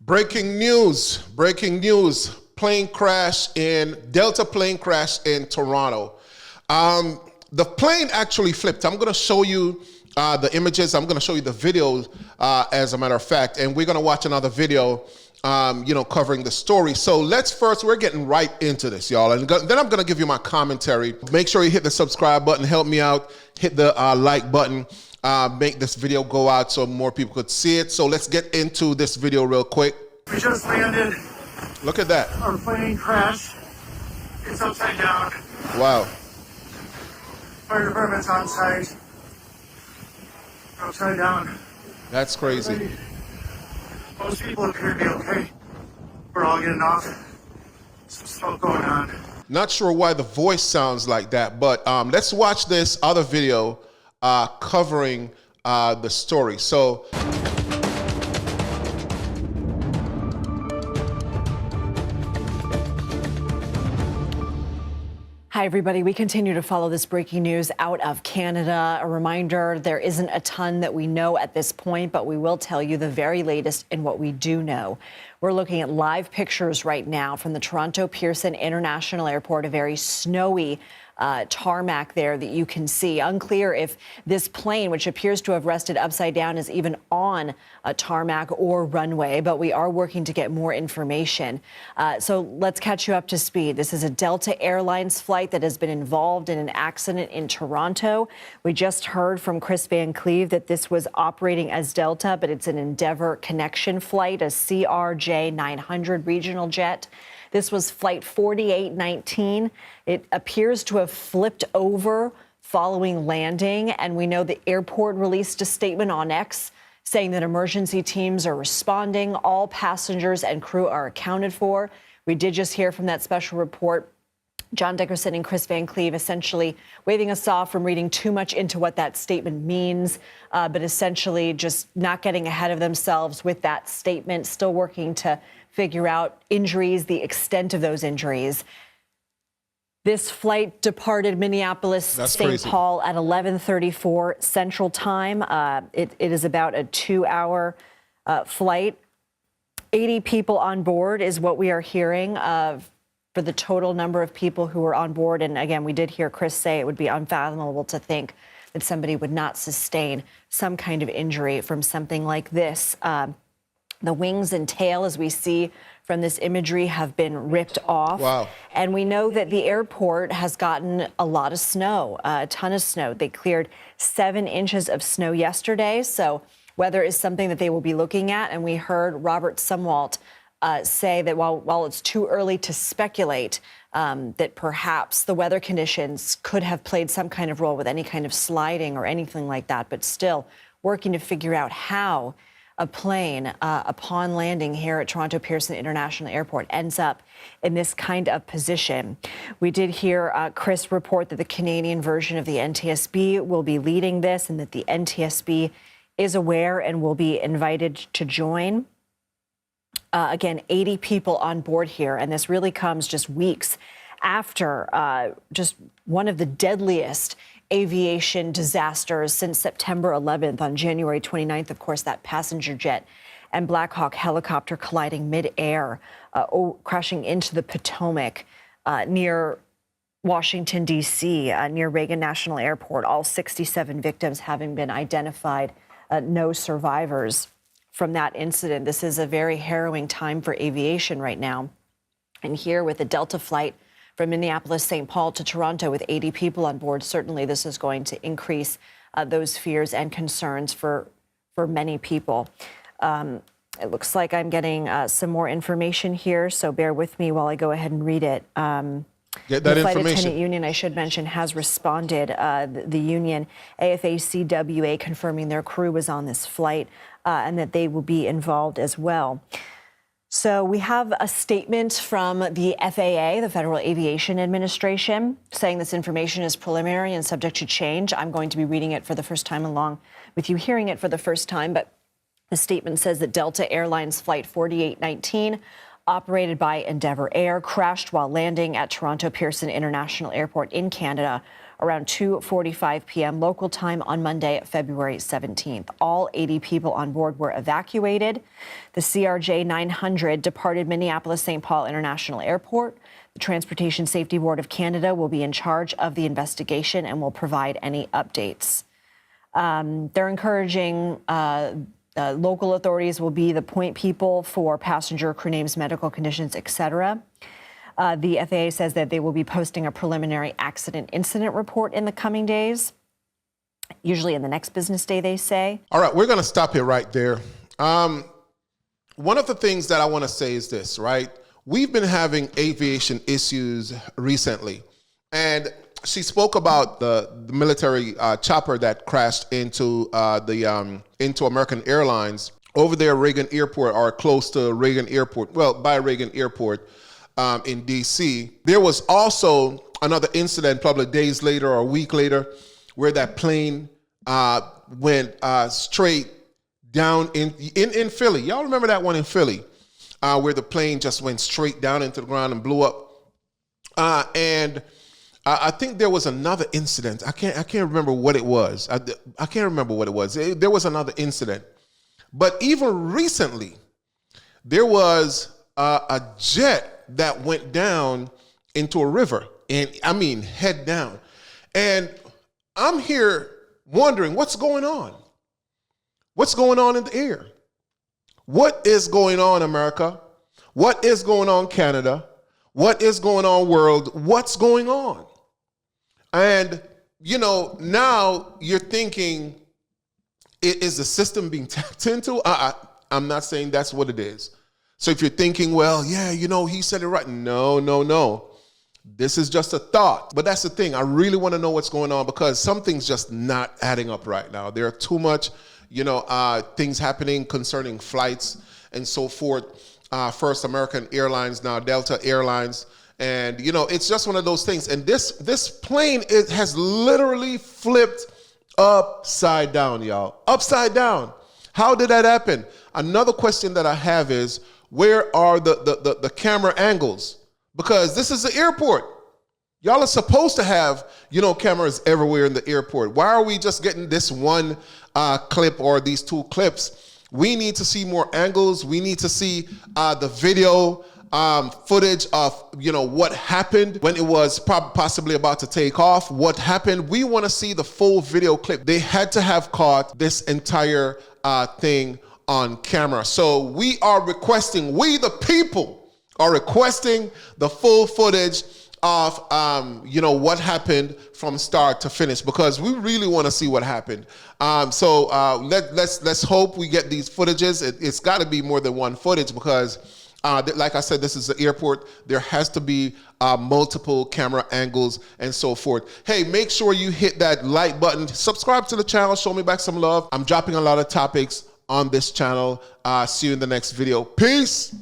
Breaking news, Delta plane crash in Toronto. The plane actually flipped. I'm gonna show you the images. I'm gonna show you the videos, as a matter of fact, and we're gonna watch another video, covering the story. So we're getting right into this, y'all. And then I'm gonna give you my commentary. Make sure you hit the subscribe button, help me out, hit the like button. Make this video go out so more people could see it. So let's get into this video real quick. We just landed. Look at that. Our plane crashed. It's upside down. Wow. Fire department's on site. Upside down. That's crazy. Most people appear to be okay. We're all getting off. Some smoke going on. Not sure why the voice sounds like that, but let's watch this other video covering the story. So, hi, everybody. We continue to follow this breaking news out of Canada. A reminder, there isn't a ton that we know at this point, but we will tell you the very latest in what we do know. We're looking at live pictures right now from the Toronto Pearson International Airport, a very snowy tarmac there that you can see. Unclear if this plane, which appears to have rested upside down, is even on a tarmac or runway, but we are working to get more information. So let's catch you up to speed. This is a Delta Airlines flight that has been involved in an accident in Toronto. We just heard from Chris Van Cleve that this was operating as Delta, but it's an Endeavour connection flight, a CRJ 900 regional jet. This was flight 4819. It appears to have flipped over following landing, and we know the airport released a statement on X saying that emergency teams are responding. All passengers and crew are accounted for. We did just hear from that special report, John Dickerson and Chris Van Cleve essentially waving us off from reading too much into what that statement means, but essentially just not getting ahead of themselves with that statement, still working to figure out injuries, the extent of those injuries. This flight departed Minneapolis-St. Paul at 11:34 Central Time. It is about a 2-hour flight. 80 people on board is what we are hearing for the total number of people who were on board. And again, we did hear Chris say it would be unfathomable to think that somebody would not sustain some kind of injury from something like this. The wings and tail, as we see from this imagery, have been ripped off. Wow. And we know that the airport has gotten a lot of snow, a ton of snow. They cleared 7 inches of snow yesterday. So weather is something that they will be looking at. And we heard Robert Sumwalt say that while it's too early to speculate, that perhaps the weather conditions could have played some kind of role with any kind of sliding or anything like that, but still working to figure out how a plane, upon landing here at Toronto Pearson International Airport, ends up in this kind of position. We did hear Chris report that the Canadian version of the NTSB will be leading this and that the NTSB is aware and will be invited to join. Again, 80 people on board here, and this really comes just weeks after just one of the deadliest aviation disasters since September 11th. On January 29th, of course, that passenger jet and Black Hawk helicopter colliding mid-air, crashing into the Potomac near Washington, D.C., near Reagan National Airport. All 67 victims having been identified, no survivors from that incident. This is a very harrowing time for aviation right now. And here with the Delta flight from Minneapolis-St. Paul to Toronto with 80 people on board, certainly this is going to increase those fears and concerns for many people. It looks like I'm getting some more information here, so bear with me while I go ahead and read it. Get that the Flight information. Attendant Union, I should mention, has responded. The union, AFA-CWA, confirming their crew was on this flight and that they will be involved as well. So we have a statement from the FAA, the Federal Aviation Administration, saying this information is preliminary and subject to change. I'm going to be reading it for the first time along with you hearing it for the first time, but the statement says that Delta Airlines Flight 4819, operated by Endeavour Air, crashed while landing at Toronto Pearson International Airport in Canada around 2:45 p.m. local time on Monday, February 17th. All 80 people on board were evacuated. The CRJ 900 departed Minneapolis-St. Paul International Airport. The Transportation Safety Board of Canada will be in charge of the investigation and will provide any updates. They're encouraging local authorities will be the point people for passenger, crew names, medical conditions, etc. The FAA says that they will be posting a preliminary accident incident report in the coming days, usually in the next business day, they say. All right, we're going to stop here right there. One of the things that I want to say is this, right? We've been having aviation issues recently, and she spoke about the military chopper that crashed into American Airlines over there, Reagan Airport, or close to Reagan Airport. Well, by Reagan Airport in D.C. There was also another incident, probably days later or a week later, where that plane went straight down in Philly. Y'all remember that one in Philly, where the plane just went straight down into the ground and blew up. And I think there was another incident. I can't remember what it was. I can't remember what it was. There was another incident. But even recently, there was a jet that went down into a river, and I mean head down. And I'm here wondering what's going on. What's going on in the air? What is going on, America? What is going on, Canada? What is going on, world? What's going on? And, you know, now you're thinking, is the system being tapped into? I'm not saying that's what it is. So if you're thinking, well, yeah, you know, he said it right. No. This is just a thought. But that's the thing. I really want to know what's going on because something's just not adding up right now. There are too much, things happening concerning flights and so forth. First American Airlines, now Delta Airlines. And, it's just one of those things. And this plane has literally flipped upside down, y'all. Upside down. How did that happen? Another question that I have is, where are the camera angles? Because this is the airport. Y'all are supposed to have, cameras everywhere in the airport. Why are we just getting this one clip or these two clips? We need to see more angles. We need to see the video footage of, what happened when it was possibly about to take off. What happened? We want to see the full video clip. They had to have caught this entire thing on camera. So we the people are requesting the full footage of, what happened from start to finish, because we really want to see what happened. Let's hope we get these footages. It's got to be more than one footage because, like I said, this is the airport. There has to be multiple camera angles and so forth. Hey, make sure you hit that like button. Subscribe to the channel. Show me back some love. I'm dropping a lot of topics on this channel. See you in the next video. Peace.